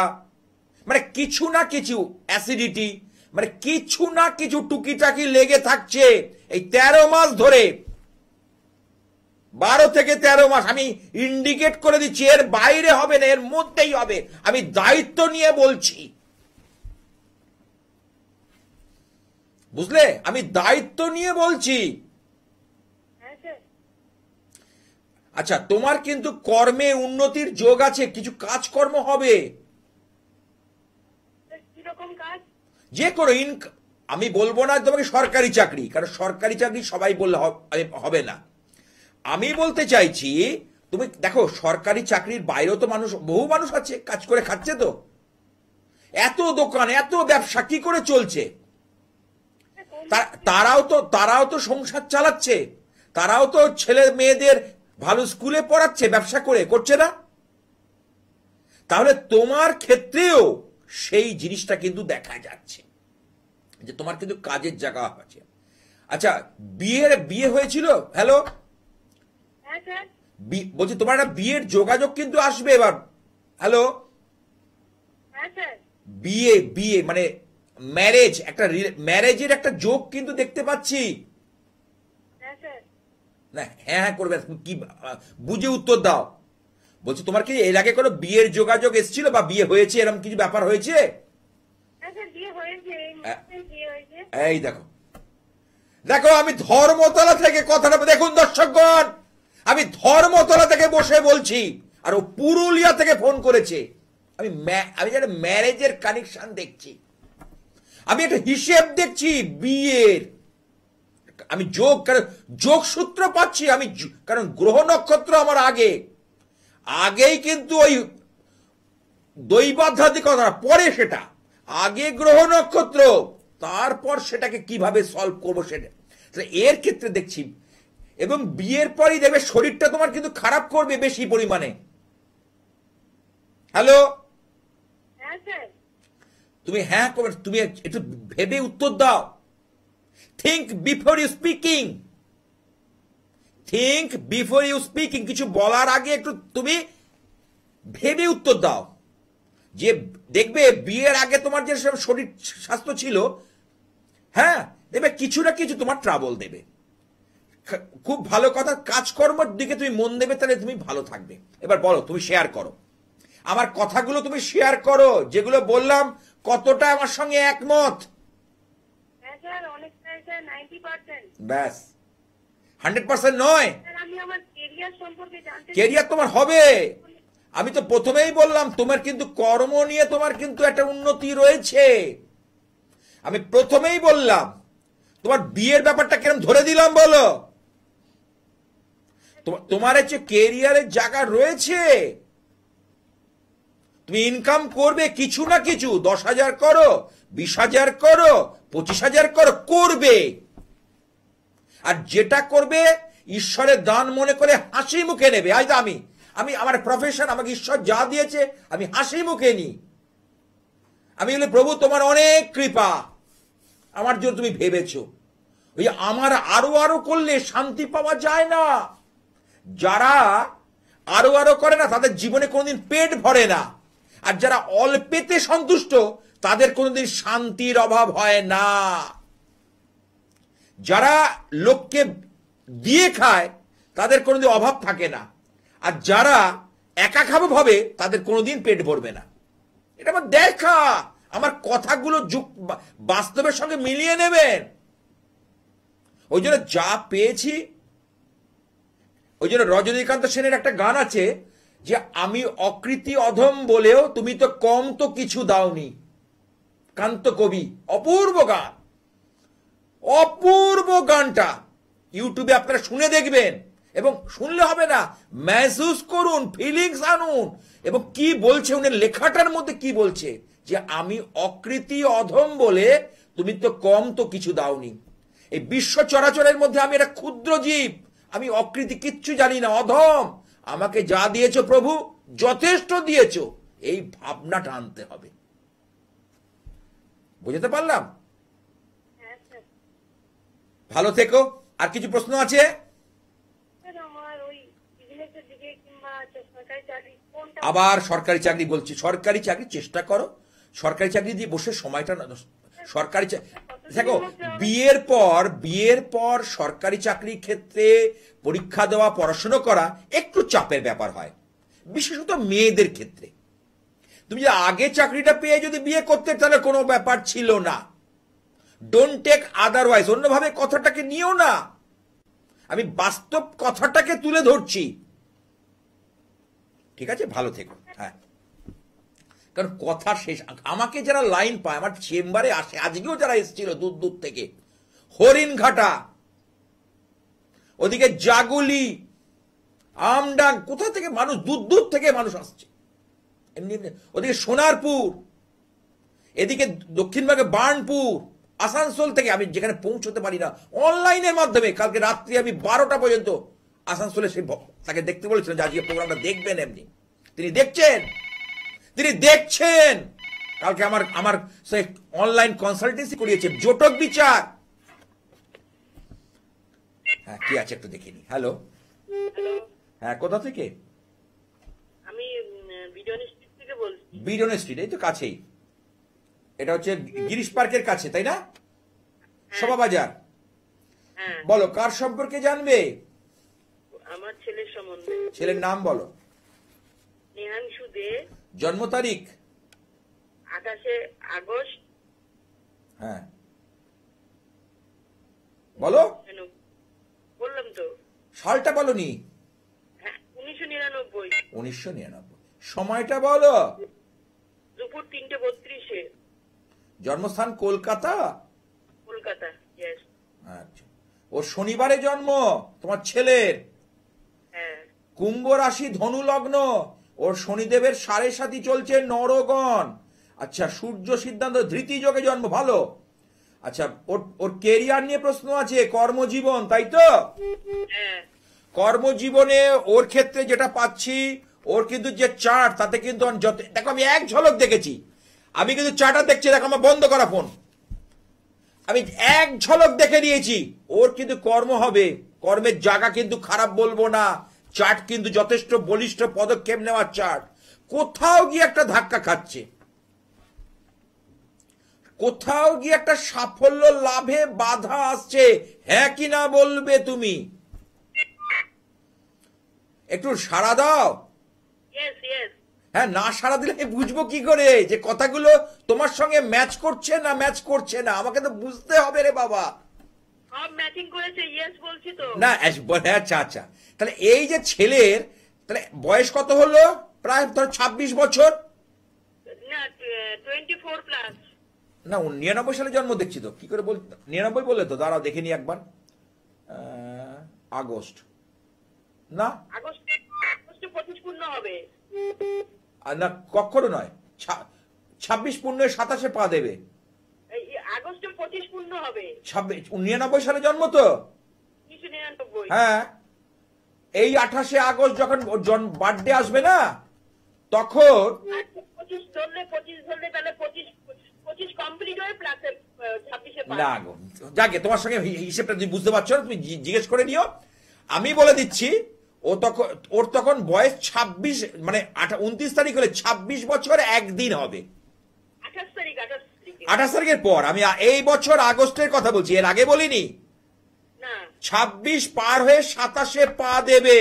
মানে কিছু না কিছু অ্যাসিডিটি, মানে কিছু না কিছু টুকিটাকি লেগে থাকছে এই 13 মাস ধরে। 12 থেকে 13 মাস আমি ইন্ডিকেট করে দিচ্ছি, এর বাইরে হবে না, এর মধ্যেই হবে। আমি দায়িত্ব নিয়ে বলছি, বুঝলে, আমি দায়িত্ব নিয়ে বলছি। হ্যাঁ স্যার। আচ্ছা, তোমার কিন্তু কর্মে উন্নতির যোগ আছে, কিছু কাজকর্ম হবে। স্যার, কিরকম কাজ? যে কোনো আমি বলবো না তোমাকে সরকারি চাকরি, কারণ সরকারি চাকরি সবাই বললে হবে না। আমি বলতে চাইছি, তুমি দেখো সরকারি চাকরির বাইরেও তো মানুষ, বহু মানুষ আছে কাজ করে খাচ্ছে। তো এত দোকান, এত ব্যবসা কি করে চলছে? তারাও তো সংসার চালাচ্ছে, তারাও তো ছেলে মেয়েদের ভালো স্কুলে পড়াচ্ছে, ব্যবসা করে, করছে না? তাহলে তোমার ক্ষেত্রেও সেই জিনিসটা কিন্তু দেখা যাচ্ছে যে তোমার কিন্তু কাজের জায়গা আছে। আচ্ছা, বিয়ে হয়েছিল? হ্যালো, হ্যাঁ স্যার। বলছি তোমার একটা বিয়ের যোগাযোগ কিন্তু আসবে এবার। হ্যালো, হ্যাঁ স্যার। বিয়ে মানে ম্যারেজ, একটা ম্যারেজের একটা যোগ কিন্তু দেখতে পাচ্ছি। হ্যাঁ স্যার। না, হ্যাঁ হ্যাঁ করবে, কি বুঝে উত্তর দাও। বলছি তোমার কি এর আগে কোনো বিয়ের যোগাযোগ এসেছিল বা বিয়ে হয়েছে, এরকম কিছু ব্যাপার হয়েছে? হ্যাঁ স্যার, বিয়ে হয়েছে, এই মাসে বিয়ে হয়েছে। এই দেখো দেখো, আমি ধর্মতলা থেকে কথাটা, দেখুন দর্শকগণ, আমি ধর্মতলা থেকে বসে বলছি, আর ও পুরুলিয়া থেকে ফোন করেছে। আমি যেন ম্যারেজের কানেকশন দেখছি, আমি একটা হিসেব দেখছি বিয়ের, আমি যোগসূত্র পাচ্ছি আমি, কারণ গ্রহ নক্ষত্র আমার আগেই কিন্তু ওই দৈবাধ্যাত্মিকতা পরে, সেটা আগে গ্রহ নক্ষত্র, তারপর সেটাকে কিভাবে সলভ করবো সেটা এর ক্ষেত্রে দেখছি। এবং বিয়ের পরই দেখবে শরীরটা তোমার কিন্তু খারাপ করবে বেশি পরিমাণে। হ্যালো, হ্যাঁ স্যার। তুমি হ্যাঁ করবে, তুমি একটু ভেবে উত্তর দাও। Think before you speaking, think before you speaking, কিছু বলার আগে একটু তুমি ভেবে উত্তর দাও। যে দেখবে বিয়ের আগে তোমার যে শরীর স্বাস্থ্য ছিল, হ্যাঁ দেখবে কিছু না কিছু তোমার ট্রাবল দেবে। খুব ভালো কথা, কাজকর্মের দিকে তুমি মন দেবে, তাহলে তুমি ভালো থাকবে। এবার বলো, তুমি শেয়ার করো আমার কথাগুলো, তুমি শেয়ার করো যেগুলো বললাম, কতটা আমার সঙ্গে একমত। হ্যাঁ স্যার, অনেকটাই স্যার, 90%। ব্যাস, 100% নয়। স্যার, আমি আমার কেরিয়ার সম্পর্কে জানতে চাই। কেরিয়ার তোমার হবে, আমি তো প্রথমেই বললাম, তোমার কিন্তু কর্ম নিয়ে তোমার কিন্তু একটা উন্নতি রয়েছে। আমি প্রথমেই বললাম, তোমার বিয়ের ব্যাপারটা কেরম ধরে দিলাম বলো? তোমার হচ্ছে কেরিয়ারের জায়গা রয়েছে, তুমি ইনকাম করবে কিছু না কিছু, 10,000 করো, 20,000 করো, 25,000 করো, করবে। আর যেটা করবে ঈশ্বরের দান মনে করে হাসি মুখে নেবে। আজ আমি আমার প্রফেশন, আমাকে ঈশ্বর যা দিয়েছে আমি হাসি মুখে নিই। আমি বলি, প্রভু তোমার অনেক কৃপা, আমার জন্য তুমি ভেবেছো। ওই আমার আরো করলে শান্তি পাওয়া যায় না। যারা আরো করে না, তাদের জীবনে কোনোদিন পেট ভরে না। আর যারা অল্পেতে সন্তুষ্ট, তাদের কোনোদিন শান্তির অভাব হয় না। যারা লোককে দিয়ে খায়, তাদের কোনোদিন অভাব থাকে না। আর যারা একা খাবো ভাবে, তাদের কোনোদিন পেট ভরবে না। এটা আমার দেখা, আমার কথাগুলো বাস্তবের সঙ্গে মিলিয়ে নেবেন। ওই জন্য যা পেয়েছি, ওই জন্য রজনীকান্ত সেনের একটা গান আছে যে, আমি অকৃতি অধম বলেও তুমি তো কম তো কিছু দাওনি। কান্ত কবি, অপূর্ব গান, অপূর্ব গানটা ইউটিউবে আপনারা শুনে দেখবেন, এবং শুনলে হবে না, মেহসুস করুন, ফিলিংস আনুন, এবং কি বলছে উনি লেখাটার মধ্যে কি বলছে, যে আমি অকৃতি অধম বলে তুমি তো কম তো কিছু দাওনি, এই বিশ্ব চরাচরের মধ্যে আমি একটা ক্ষুদ্র জীব, আমি অকৃতি, কিচ্ছু জানি না, অধম, আমাকে যা দিয়েছো প্রভু যথেষ্ট দিয়েছো, এই ভাবনাটা আনতে হবে। বুঝতে পারলাম? হ্যাঁ স্যার। ভালো থেকো। আর কিছু প্রশ্ন আছে? স্যার আমার ওই বিজনেসের দিকে কিংবা সরকারি চাকরি কোনটা? আবার সরকারি চাকরি বলছি, সরকারি চাকরি চেষ্টা করো, সরকারি চাকরি দিয়ে বসে সময়টা না, সরকারি দেখো, বিয়ের পর সরকারি চাকরির ক্ষেত্রে পরীক্ষা দেওয়া, পড়াশোনা করা একটু চাপের ব্যাপার হয়, বিশেষত মেয়েদের ক্ষেত্রে। তুমি যদি আগে চাকরিটা পেয়ে যদি বিয়ে করতে, তাহলে কোনো ব্যাপার ছিল না। ডোন্ট টেক আদারওয়াইজ, অন্যভাবে কথাটাকে নিও না, আমি বাস্তব কথাটাকে তুলে ধরছি, ঠিক আছে? ভালো থেকো। হ্যাঁ, কারণ কথা শেষ। আমাকে যারা লাইন পায়, আমার চেম্বারে আসে, আজকেও যারা এসেছিল দূর দূর থেকে, হরিণঘাটা, ওদিকে জাগুলি, আমডাং, কোথা থেকে মানুষ, দূর দূর থেকে মানুষ আসছে, এমনি এমনি, ওদিকে সোনারপুর, এদিকে দক্ষিণবঙ্গে বার্নপুর, আসানসোল থেকে, আমি যেখানে পৌঁছতে পারি না, অনলাইনের মাধ্যমে কালকে রাত্রি আমি 12টা পর্যন্ত আসানসোলে সে তাকে দেখতে বলেছিলেন যে আজকে প্রোগ্রামটা দেখবেন, এমনি তিনি দেখছেন। কালকে আমার সে অনলাইন কনসালটেন্সি করিয়েছে, জোটক বিচার। হ্যাঁ, কি আছে একটু দেখিনি। হ্যালো, হ্যাঁ, কোথা থেকে? আমি বিডন স্ট্রিট থেকে বলছি। বিডন স্ট্রিট, এই তো কাছেই, এটা হচ্ছে গিরিশ পার্কের কাছে, তাই না? শোভা বাজার। হ্যাঁ, বলো, কার সম্পর্কে জানবে? আমার ছেলের সম্বন্ধে। ছেলের নাম বলো। নেহাংশু দে, জন্ম তারিখ? 28 আগস্ট। হ্যাঁ, বলো। বললাম তো। সালটা বলনি? হ্যাঁ, 1999। 1999। সময়টা বলো। দুপুর 3:32-এ। জন্মস্থান কলকাতা? কলকাতা। ইয়েস। আচ্ছা, ও শনিবারে জন্ম তোমার ছেলের? হ্যাঁ। কুম্ভ রাশি, ধনু লগ্ন, ওর শনিদেবের 7.5 চলছে, নরগণ। আচ্ছা, সূর্য সিদ্ধান্ত, ধৃতি যোগে জন্ম, ভালো। আচ্ছা, ওর কেরিয়ার নিয়ে প্রশ্ন আছে, কর্মজীবন, তাই তো? হ্যাঁ। কর্মজীবনে ওর ক্ষেত্রে যেটা পাচ্ছি, ওর কিন্তু যে চার্ট, তাতে কিন্তু দেখো, আমি এক ঝলক দেখেছি, আমি কিন্তু চার্টটা দেখছি, দেখো আমার বন্ধ করা ফোন, আমি এক ঝলক দেখে নিয়েছি, ওর কিন্তু কর্ম হবে, কর্মের জায়গা কিন্তু খারাপ বলবো না, চার্ট কিন্তু যথেষ্ট বলিষ্ঠ পদক্ষেপ নেওয়ার চার্ট। কোথাও গিয়ে একটা ধাক্কা খাচ্ছে, কোথাও গিয়ে একটা সাফল্য লাভে বাধা আসছে, হ্যাঁ কি না বলবে তুমি? একটু সাড়া দাও। Yes yes. হ্যাঁ, না সাড়া দিলে আমি বুঝবো কি করে যে কথাগুলো তোমার সঙ্গে ম্যাচ করছে না ম্যাচ করছে না? আমাকে তো বুঝতে হবে রে বাবা। সব ম্যাচিং করেছে, ইয়েস বলছি তো। না, আচ্ছা আচ্ছা, তাহলে এই যে ছেলের, তাহলে বয়স কত হলো? প্রায় ধর 26 বছর না, 24 প্লাস। না, 99 সালে জন্ম দেখছি তো, কি করে বল 99 বললে তো? দাঁড়াও দেখে নি একবার, আগস্ট না, আগস্টে 25 পূর্ণ হবে। না কখনো নয়, 26 পূর্ণ 27-এ পা দেবে, এই আগস্টে 25 পূর্ণ হবে। 99 সালে জন্ম তো? 1999। হ্যাঁ, এই 28 আগস্ট যখন বার্থডে আসবে না, তখন 25 ধরলে তাহলে 25 কমপ্লিট হয়ে প্লাসে 26-এ পা। না গো, যাকে তোমার সঙ্গে হিসেবটা তুমি বুঝতে পারছো না, তুমি জিজ্ঞেস করে নিও। আমি বলে দিচ্ছি, ওর তখন বয়স 26, মানে 29 তারিখ হলে 26 বছর একদিন হবে। 28 তারিখ। 28 তারিখের পর, আমি এই বছর আগস্টের কথা বলছি, এর আগে বলিনি। না। 26 পার হয়ে 27-এ পা দেবে।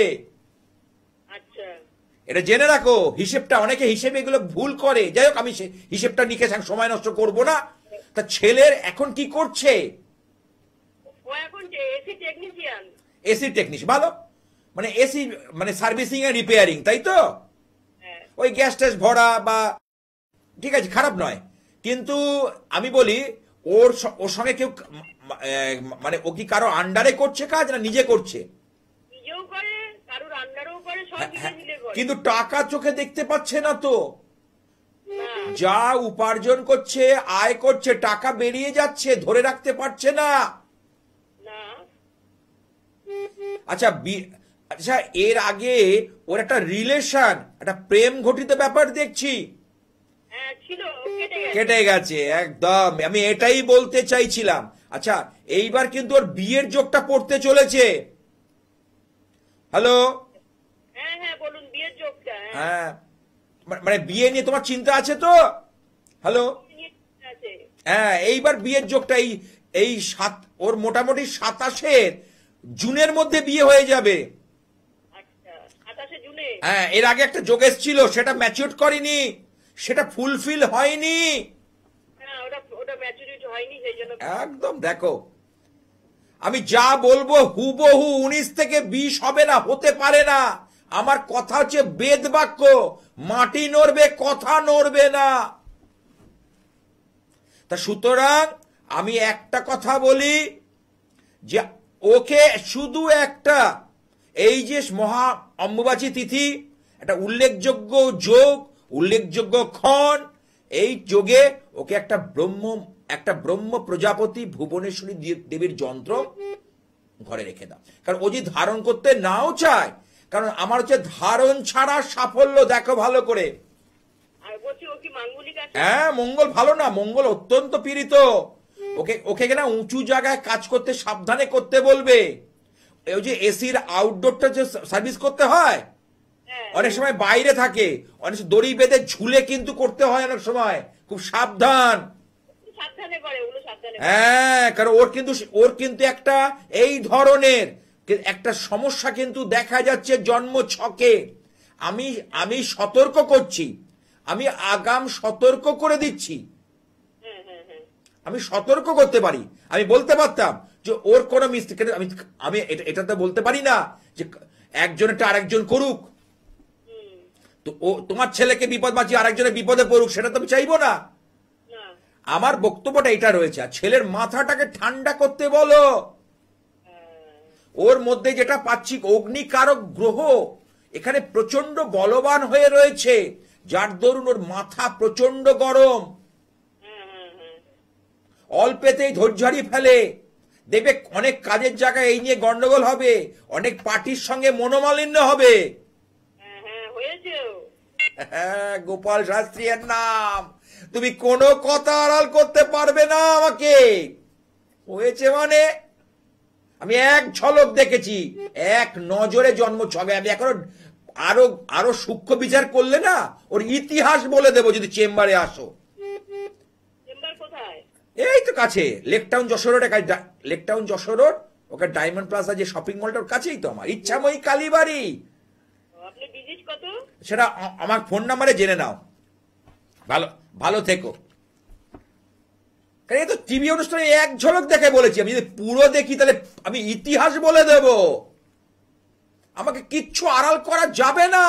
আচ্ছা। এটা জেনে রাখো, হিসেবটা, অনেকে হিসেবে এগুলো ভুল করে। যাই হোক, আমি হিসেবটা নিকে সময় নষ্ট করব না। তা ছেলের এখন কি করছে? ও এখন এসি টেকনিশিয়ান। এসি টেকনিশিয়ান, ভালো, মানে এসি মানে সার্ভিসিং এন্ড রিপেয়ারিং, তাই তো? হ্যাঁ। ওই গ্যাস ট্যাস ভরা বা, ঠিক আছে, খারাপ নয়, কিন্তু আমি বলি ওর সঙ্গে কেউ মানে ও কি কারো আন্ডারে করছে কাজ না নিজে করছে? নিজেও করে, কারোর আন্ডারও করে, সব মিলে করে। কিন্তু টাকা চোখে দেখতে পাচ্ছে না তো, না, যা উপার্জন করছে, আয় করছে, টাকা বেরিয়ে যাচ্ছে, ধরে রাখতে পারছে না। না, আচ্ছা আচ্ছা, এর আগে ওর একটা রিলেশন, একটা প্রেম ঘটিত ব্যাপার দেখছি হ্যাঁ ছিল, কেটে গেছে। কেটে গেছে একদম। আমি এটাই বলতে চাইছিলাম। আচ্ছা, এইবার কিন্তু ওর বিয়ের যোগটা পড়তে চলেছে। হ্যালো? হ্যাঁ হ্যাঁ বলুন, বিয়ের যোগটা। হ্যাঁ, মানে বিয়ে নিয়ে তোমার চিন্তা আছে তো? হ্যালো? আছে। হ্যাঁ, এইবার বিয়ের যোগটা এই ওর মোটামুটি 27 জুনের মধ্যে বিয়ে হয়ে যাবে। আচ্ছা, 27 জুনে। হ্যাঁ, এর আগে একটা যোগ এসেছিল, সেটা ম্যাচিউর করেনি, সেটা ফুলফিল হয়নি। হ্যাঁ, ওটা ম্যাচুরিটি হয়নি, সেই জন্য। একদম দেখো, আমি যা বলবো হুবহু 19 থেকে 20 হবে না, হতে পারে না। আমার কথা হচ্ছে বেদ বাক্য, মাটি নড়বে, কথা নড়বে না। তা সুতরাং আমি একটা কথা বলি যে ওকে শুধু একটা, এই যে মহা অম্বুবাচী তিথি, একটা উল্লেখযোগ্য যোগ, উল্লেখযোগ্য ক্ষণ, এই যোগে ওকে একটা ব্রহ্ম প্রজাপতি ভুবনেশ্বরী দেবীর যন্ত্র ঘরে রেখে দাও। কারণ ও যদি ধারণ করতে নাও চায়, কারণ আমার হচ্ছে ধারণ ছাড়া সাফল্য দেখো ভালো করে। আর বলছি, ও কি মাঙ্গলিক আছে? হ্যাঁ, মঙ্গল ভালো না, মঙ্গল অত্যন্ত পীড়িত। ওকে কিনা উঁচু জায়গায় কাজ করতে সাবধানে করতে বলবে। ওই যে এসির আউটডোরটা যে সার্ভিস করতে হয়, হ্যাঁ। অনেক সময় বাইরে থাকে, অনেক সময় দড়ি বেঁধে ঝুলে কিন্তু করতে হয়, অনেক সময় খুব সাবধান। সাবধানে করে, ওগুলো সাবধানে করে। হ্যাঁ, কারণ ওর কিন্তু একটা এই ধরনের একটা সমস্যা কিন্তু দেখা যাচ্ছে জন্ম ছকে। আমি সতর্ক করছি, আমি আগাম সতর্ক করে দিচ্ছি। হ্যাঁ হ্যাঁ হ্যাঁ। আমি সতর্ক করতে পারি, আমি বলতে পারতাম যে ওর কোনো মিস্টেক, আমি এটা তো বলতে পারি না যে একজনেরটা আরেকজন করুক। তো ও তোমার ছেলেকে বিপদ বাঁচিয়ে আরেকজনের বিপদে পড়ুক, সেটা তো আমি চাইবো না। না। আমার বক্তব্যটা এটা রয়েছে। আর ছেলের মাথাটাকে ঠান্ডা করতে বলো। ওর মধ্যে যেটা পাচ্ছি, অগ্নিকারক গ্রহ এখানে প্রচন্ড বলবান হয়ে রয়েছে, যার দরুন ওর মাথা প্রচন্ড গরম, হ্যাঁ হ্যাঁ হ্যাঁ। অল্পেতেই ধৈর্য হারিয়ে ফেলে। দেখবে অনেক কাজের জায়গায় এই নিয়ে গন্ডগোল হবে, অনেক পার্টির সঙ্গে মনোমালিন্য হবে। হ্যাঁ হ্যাঁ, হয়েছে। হ্যাঁ, গোপাল শাস্ত্রী এর নাম। তুমি কোনো কথা আড়াল করতে পারবে না আমাকে। হয়েছে মানে আমি এক ঝলক দেখেছি, এক নজরে জন্ম ছবে। আমি এখন আরো সূক্ষ্ম বিচার করলে না, ওর ইতিহাস বলে দেবো যদি চেম্বারে আসো। চেম্বার কোথায়? এই তো কাছে, লেকটাউন যশোর রোড। লেকটাউন যশোর রোড, ওকে ডায়মন্ড প্লাজা যে শপিং মলটার কাছেই তো আমার ইচ্ছাময়ী কালীবাড়ি। আপনি ভিজিট কত? সেটা আমার ফোন নাম্বারে জেনে নাও। ভালো ভালো থেকো। কারণ এই তো টিভি অনুষ্ঠানে এক ঝলক দেখে বলেছি, আমি যদি পুরো দেখি তাহলে আমি ইতিহাস বলে দেব। আমাকে কিচ্ছু আড়াল করা যাবে না।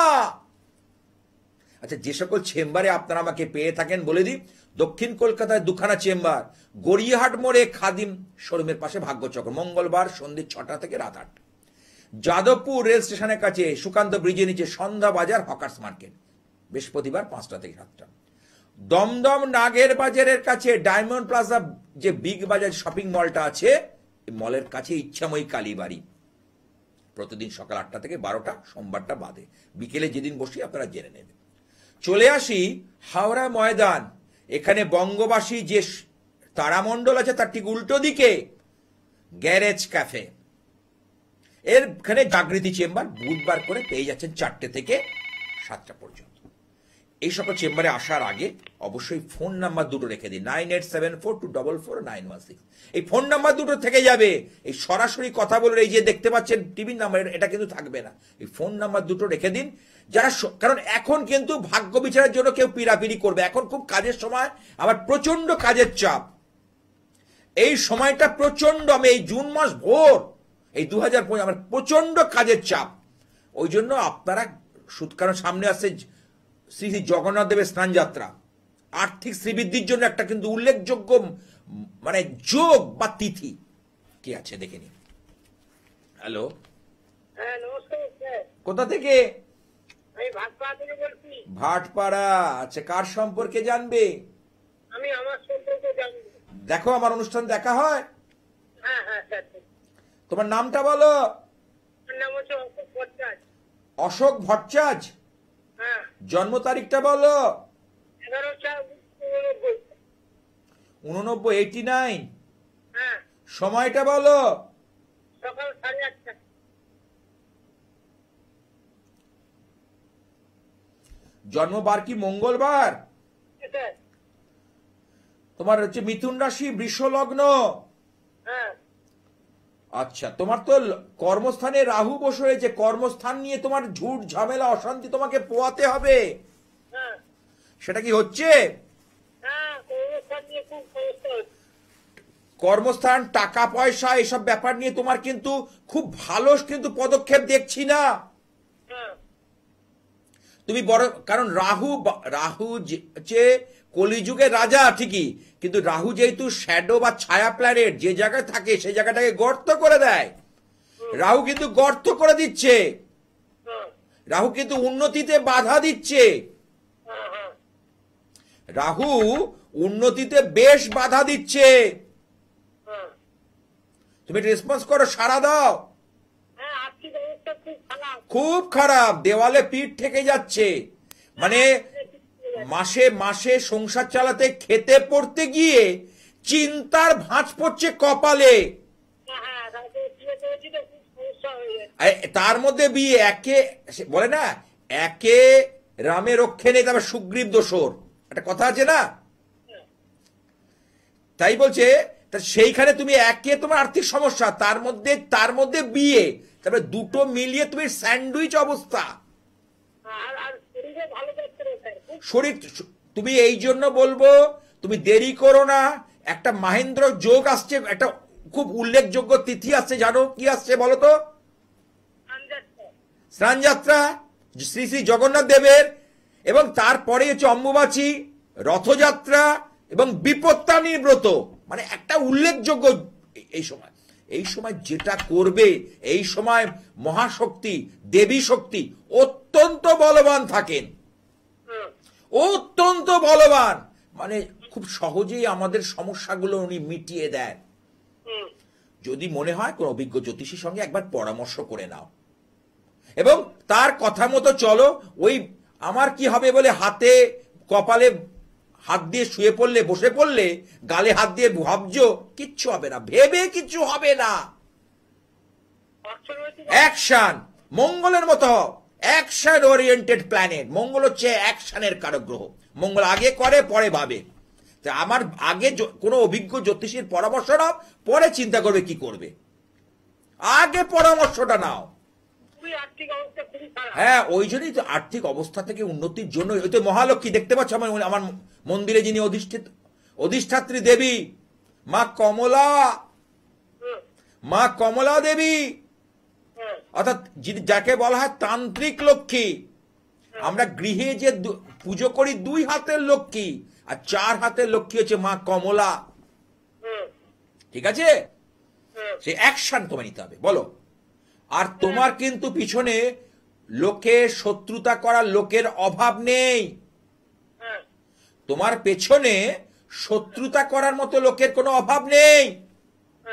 আচ্ছা, যে সকল চেম্বারে আপনারা আমাকে পেয়ে থাকেন বলে দিই, দক্ষিণ কলকাতায় দুখানা চেম্বার, গড়িয়াহাট মোড়ে খাদিম শোরুমের পাশে ভাগ্যচক্র, মঙ্গলবার সন্ধ্যে 6টা থেকে রাত 8টা। যাদবপুর রেল স্টেশনের কাছে সুকান্ত ব্রিজের নিচে সন্ধ্যা বাজার হকার্স মার্কেট, বৃহস্পতিবার 5টা থেকে 7টা। দমদম নাগের বাজারের কাছে ডায়মন্ড প্লাজা যে বিগ বাজার শপিং মলটা আছে, মলের কাছে ইচ্ছাময়ী কালীবাড়ি, প্রতিদিন সকাল 8টা থেকে 12টা, সোমবারটা বাদে। বিকেলে যেদিন বসি আপনারা জেনে নেবেন। চলে আসি হাওড়া ময়দান, এখানে বঙ্গবাসী যে তারামণ্ডল আছে তার ঠিক উল্টো দিকে গ্যারেজ ক্যাফে, এখানে জাগৃতি চেম্বার বুধবার করে পেয়ে যাচ্ছেন 4টে থেকে 7টা পর্যন্ত। এই সকল চেম্বারে আসার আগে অবশ্যই ফোন নাম্বার দুটো রেখে দিন, 9874244916। এই ফোন নাম্বার দুটো থেকে যাবে। এই সরাসরি কথা বলে এই যে দেখতে পাচ্ছেন টিভির নাম্বার, এটা কিন্তু থাকবে না। এই ফোন নাম্বার দুটো রেখে দিন। যারা কারণ এখন কিন্তু ভাগ্য বিচারের জন্য কেউ পিড়াপিড়ি করবে, এখন খুব কাজের সময়, আমার প্রচন্ড কাজের চাপ। এই সময়টা প্রচন্ড, আমি এই জুন মাস ভোর এই 2025 আমার প্রচন্ড কাজের চাপ। ওই জন্য আপনারা কারণ সামনে আসছে শ্রী শ্রী জগন্নাথ দেবের স্নান যাত্রা, আর্থিক শ্রীবৃদ্ধির জন্য একটা কিন্তু উল্লেখযোগ্য মানে যোগ বা তিথি কি আছে দেখে নি। হ্যালো, হ্যাঁ নমস্কার স্যার, কোথা থেকে? আমি ভাটপাড়া থেকে বলছি। ভাটপাড়া। আচ্ছা, কার সম্পর্কে জানবে? আমি আমার সম্পর্কে জানি। দেখো, আমার অনুষ্ঠান দেখা হয়। হ্যাঁ হ্যাঁ স্যার, তোমার নামটা বলো। আমার নাম হচ্ছে অশোক ভট্টাচার্য। অশোক ভট্টাচার্য। হ্যাঁ, জন্ম তারিখটা বলো। 11/4/1989। 89, হ্যাঁ, সময়টা বলো। সকাল 8:30। জন্মবার কি মঙ্গলবার? স্যার, তোমার হচ্ছে মিথুন রাশি, বৃষ লগ্ন। হ্যাঁ আচ্ছা, তোমার তো কর্মস্থানে রাহু বসে রয়েছে, কর্মস্থান নিয়ে তোমার ঝুট ঝামেলা অশান্তি তোমাকে পোয়াতে হবে। হ্যাঁ সেটা কি হচ্ছে? হ্যাঁ, কর্মস্থান নিয়ে খুব সমস্যা হচ্ছে। কর্মস্থান, টাকা পয়সা, এসব ব্যাপার নিয়ে তোমার কিন্তু খুব ভালো কিন্তু পদক্ষেপ দেখছি না। হ্যাঁ তুমি বড়, কারণ রাহু যে কলিযুগের রাজা ঠিকই, কিন্তু রাহু যেহেতু শ্যাডো বা ছায়া প্ল্যানেট, যে জায়গায় থাকে সেই জায়গাটাকে গর্ত করে দেয়। রাহু কিন্তু গর্ত করে দিচ্ছে, হ্যাঁ রাহু কিন্তু উন্নতিতে বাধা দিচ্ছে, হ্যাঁ হ্যাঁ রাহু উন্নতিতে বেশ বাধা দিচ্ছে। হ্যাঁ, তুমি রেসপন্স করো, সাড়া দাও। হ্যাঁ আর্থিক অবস্থা খুব খারাপ। খুব খারাপ, দেওয়ালে পিঠ ঠেকে যাচ্ছে। মানে মাসে মাসে সংসার চালাতে, খেতে পড়তে গিয়ে চিন্তার ভাঁজ পড়ছে কপালে। হ্যাঁ হ্যাঁ, তারপরে বিয়ে করেছি তো খুব সমস্যা হয়ে যাচ্ছে। তার মধ্যে বিয়ে, একে বলে না, একে রামে রক্ষে নেই তারপর সুগ্রীব দোসর, একটা কথা আছে না? তাই বলছে, তা সেইখানে তুমি একে তোমার আর্থিক সমস্যা, তার মধ্যে বিয়ে, তারপরে দুটো মিলিয়ে তুমি স্যান্ডউইচ অবস্থা। আর শরীরে ভালো যাচ্ছে না স্যার, খুব শরীর, তুমি এই জন্য বলবো তুমি দেরি করো না। একটা মাহেন্দ্র যোগ আসছে, একটা খুব উল্লেখযোগ্য তিথি আসছে, জানো কি আসছে বলো তো? আনজাচ্ছে। স্নানযাত্রা শ্রী শ্রী জগন্নাথ দেবের, এবং তারপরে হচ্ছে অম্বুবাচী, রথযাত্রা এবং বিপত্তানির ব্রত। মানে একটা উল্লেখযোগ্য এই সময় যেটা করবে, এই সময় মহাশক্তি, দেবী শক্তি অত্যন্ত বলবান থাকেন, হুম, অত্যন্ত বলবান। মানে খুব সহজেই আমাদের সমস্যাগুলো উনি মিটিয়ে দেন। হুম, যদি মনে হয় কোন অভিজ্ঞ জ্যোতিষীর সঙ্গে একবার পরামর্শ করে নাও এবং তার কথা মতো চলো। ওই আমার কি হবে বলে হাতে কপালে হাত দিয়ে শুয়ে পড়লে, বসে পড়লে, গালে হাত দিয়ে ভাবছো, কিচ্ছু হবে না, ভেবে কিছু হবে না। অর্থনৈতিক অ্যাকশন, মঙ্গলের মতো অ্যাকশন ওরিয়েন্টেড প্ল্যানেট। মঙ্গল হচ্ছে অ্যাকশনের কারক গ্রহ। মঙ্গল আগে করে পরে ভাবে। তা আমার আগে কোনো অভিজ্ঞ জ্যোতিষীর পরামর্শ নাও, পরে চিন্তা করবে কি করবে। আগে পরামর্শটা নাও। খুবই আর্থিক অবস্থা খুবই খারাপ। হ্যাঁ, ওই জন্যই তো আর্থিক অবস্থা থেকে উন্নতির জন্য ওই তো মহালক্ষ্মী দেখতে পাচ্ছ আমার মন্দিরে যিনি অধিষ্ঠাত্রী দেবী, মা কমলা, হুম, মা কমলা দেবী, হুম, অর্থাৎ যাকে বলা হয় তান্ত্রিক লক্ষ্মী। আমরা গৃহে যে পুজো করি 2 হাতের লক্ষ্মী, আর 4 হাতের লক্ষ্মী হচ্ছে মা কমলা। হুম, ঠিক আছে? হুম, সে অ্যাকশন তোমায় নিতে হবে, বলো। আর তোমার কিন্তু পিছনে লোকের শত্রুতা করার লোকের অভাব নেই। হ্যাঁ, তোমার পেছনে শত্রুতা করার মতো লোকের কোনো অভাব নেই।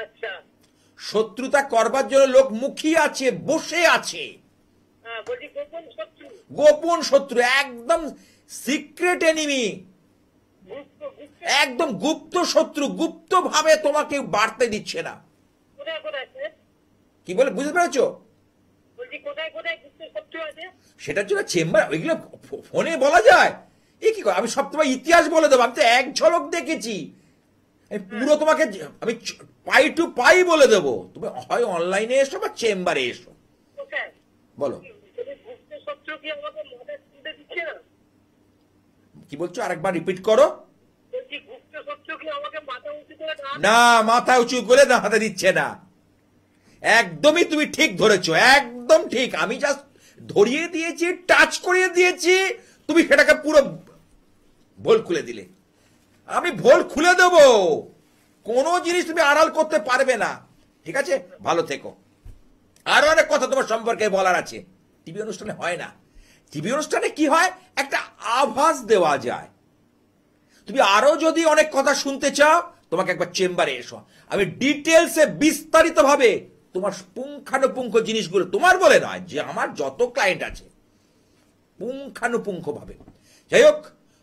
আচ্ছা, শত্রুতা করবার জন্য লোক মুখিয়ে আছে, বসে আছে। হ্যাঁ বলছি গোপন শত্রু, গোপন শত্রু, একদম সিক্রেট এনিমি, গুপ্ত গুপ্ত একদম গুপ্ত শত্রু, গুপ্ত ভাবে তোমাকে বাড়তে দিচ্ছে না। কোথায় কোথায় স্যার? কি বলে, বুঝতে পেরেছো? বলছি কোথায় কোথায় গুপ্ত শত্রু আছে? সেটার জন্য চেম্বার, ওইগুলো ফোনে বলা যায়? এ কি করে, আমি সব তোমার ইতিহাস বলে দেবো। আমি তো এক ঝলক দেখেছি, আমি পুরো তোমাকে আমি পাই টু পাই বলে দেবো। তুমি হয় অনলাইনে এসো বা চেম্বারে এসো, কোথায়? বলো। তুমি গুপ্ত শত্রু কি আমাকে মাথায় তুলতে দিচ্ছে না? কি বলছো, আরেকবার রিপিট করো। বলছি গুপ্ত শত্রু কি আমাকে মাথা উঁচু করে না? না, মাথা উঁচু করে না হাতে দিচ্ছে না। একদমই তুমি ঠিক ধরেছো, একদম ঠিক। আমি জাস্ট ধরিয়ে দিয়েছি, টাচ করিয়ে দিয়েছি, তুমি সেটাকে পুরো ভোল খুলে দিলে। আমি ভোল খুলে দেব, কোনো জিনিস তুমি আড়াল করতে পারবে না। ঠিক আছে, ভালো থেকো। আরো অনেক কথা তোমার সম্পর্কে বলার আছে। টিভি অনুষ্ঠানে হয় না। টিভি অনুষ্ঠানে কি হয়, একটা আভাস দেওয়া যায়। তুমি আরো যদি অনেক কথা শুনতে চাও, তোমাকে একবার চেম্বারে এসো, আমি ডিটেলসে বিস্তারিত ভাবে তোমার পুঙ্খানুপুঙ্খ জিনিসগুলো, তোমার বলে নয়, যে আমার যত ক্লায়েন্ট আছে পুঙ্খানুপুঙ্খ ভাবে। যাই হোক,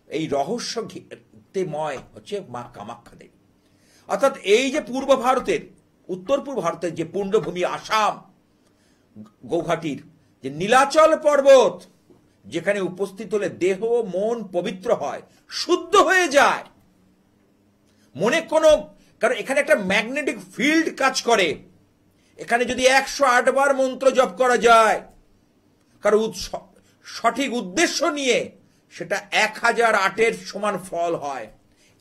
এই রহস্যময় হচ্ছে মা কামাখ্যা দেবী। অর্থাৎ এই যে পূর্ব ভারতের, উত্তর পূর্ব ভারতের যে পুণ্যভূমি আসাম, গৌহাটির যে নীলাচল পর্বত, যেখানে উপস্থিত হলে দেহ মন পবিত্র হয়, শুদ্ধ হয়ে যায়। মনে কোনো, কারণ এখানে একটা ম্যাগনেটিক ফিল্ড কাজ করে। এখানে যদি 108 বার মন্ত্র জপ করা যায়, কারণ সঠিক উদ্দেশ্য নিয়ে, সেটা 1008-এর সমান ফল হয়।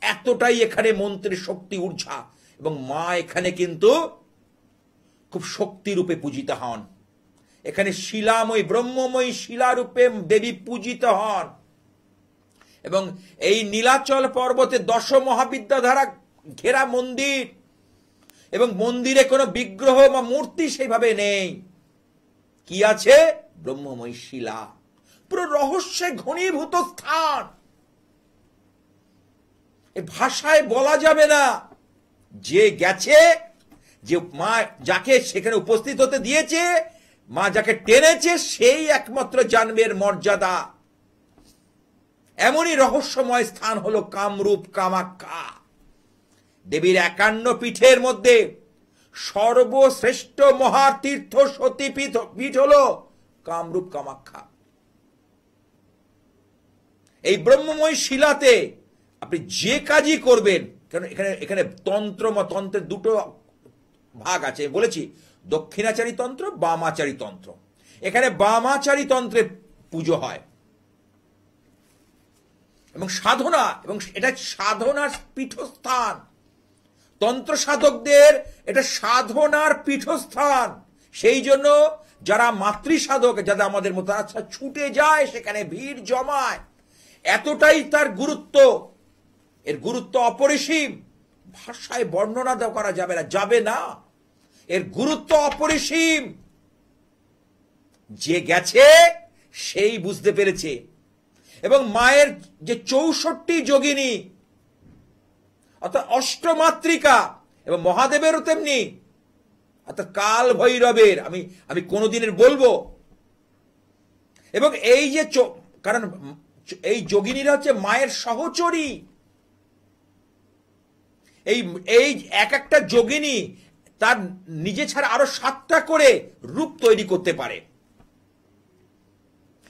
এতটাই এখানে মন্ত্রের শক্তি ঊর্জা। এবং মা এখানে কিন্তু খুব শক্তিরূপে পূজিত হন। এখানে শিলাময়ী, ব্রহ্মময়ী শিলারূপে দেবী পূজিত হন। এবং এই নীলাচল পর্বতে 10 মহাবিদ্যা দ্বারা ঘেরা মন্দির, এবং মন্দিরে কোনো বিগ্রহ বা মূর্তি সেইভাবে নেই। কি আছে? ব্রহ্মময়ী শিলা, পুরো রহস্যে ঘনীভূত স্থান। এ ভাষায় বলা যাবে না। যে গেছে, যে মা যাকে সেখানে উপস্থিত হতে দিয়েছে, মা যাকে টেনেছে, সেই একমাত্র জানবে এর মর্যাদা। এমনই রহস্যময় স্থান হলো কামরূপ কামাখ্যা। দেবীর 51 পীঠের মধ্যে সর্বশ্রেষ্ঠ মহাতীর্থ সতীপীঠ হলো কামরূপ কামাখ্যা। এই ব্রহ্মময় শিলাতে আপনি যে কাজই করবেন, কারণ এখানে তন্ত্রের দুটো ভাগ আছে বলেছি, দক্ষিণাচারী তন্ত্র, বামাচারী তন্ত্র। এখানে বামাচারী তন্ত্রে পুজো হয় এবং সাধনা, এবং এটা সাধনার পীঠস্থান। তন্ত্র সাধকদের এটা সাধনার পীঠস্থান। সেই জন্য যারা মাতৃ সাধক, যারা আমাদের মতো আচ্ছা ছুটে যায়, সেখানে ভিড় জমায়। এতটাই তার গুরুত্ব, এর গুরুত্ব অপরিসীম, ভাষায় বর্ণনা করা যাবে না। এর গুরুত্ব অপরিসীম। যে গেছে সেই বুঝতে পেরেছে। এবং মায়ের যে 64 যোগিনী, অর্থাৎ অষ্টমাতৃকা, এবং মহাদেবেরও তেমনি, অর্থাৎ কাল ভৈরবের, আমি কোনদিনের বলবো। এবং এই যে কারণ এই যোগিনীরা হচ্ছে মায়ের সহচরী। এই এক একটা যোগিনী তার নিজে ছাড়া আরো 7টা করে রূপ তৈরি করতে পারে।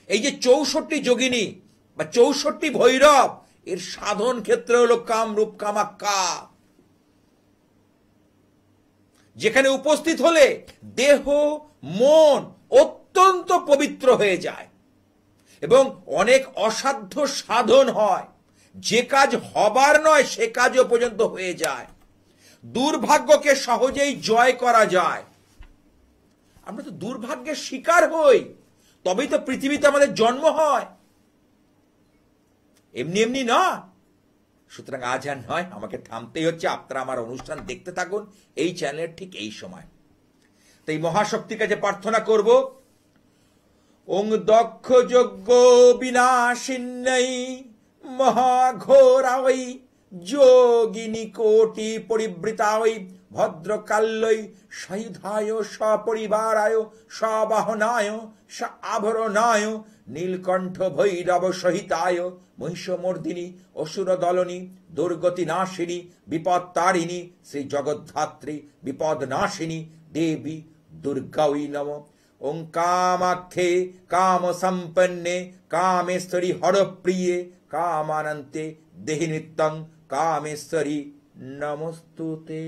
এই যে 64 যোগিনী বা 64 ভৈরব, এর সাধন ক্ষেত্র হলো কামরূপ কামাখ্যা, যেখানে উপস্থিত হলে দেহ মন অত্যন্ত পবিত্র হয়ে যায় এবং অনেক অসাধ্য সাধন হয়। যে কাজ হবার নয় সে কাজও পর্যন্ত হয়ে যায়। দুর্ভাগ্যকে সহজেই জয় করা যায়। আমরা তো দুর্ভাগ্যের শিকার হই, তবেই তো পৃথিবীতে আমাদের জন্ম হয়, এমনি এমনি না। সুতরাং আজ আর নয়, আমাকে থামতেই হচ্ছে। আপনারা আমার অনুষ্ঠান দেখতে থাকুন এই চ্যানেলের ঠিক এই সময়। তো এই মহাশক্তির কাছে প্রার্থনা করব, ওং দক্ষ যজ্ঞ বিনাশিন্যই মহাঘোরাই যোগিনী কোটি পরিবৃতাই ভদ্রকাল্যই সহিধায় সপরিবারায় সবাহনায় আভরণায় নীলকণ্ঠ ভৈরব সহিতায় মহিষমর্দিনী অসুর দলনী দুর্গতি নাশিনী বিপদ তারিণী শ্রী জগদ্ধাত্রী বিপদ নাশিনী দেবী দুর্গাই নম। ওং কামাখ্যে কাম সম্পন্নে কামেশ্বরী হরপ্রিয়ে কামানন্তে দেহি নিত্যং কামেশ্বরী নমস্তুতে।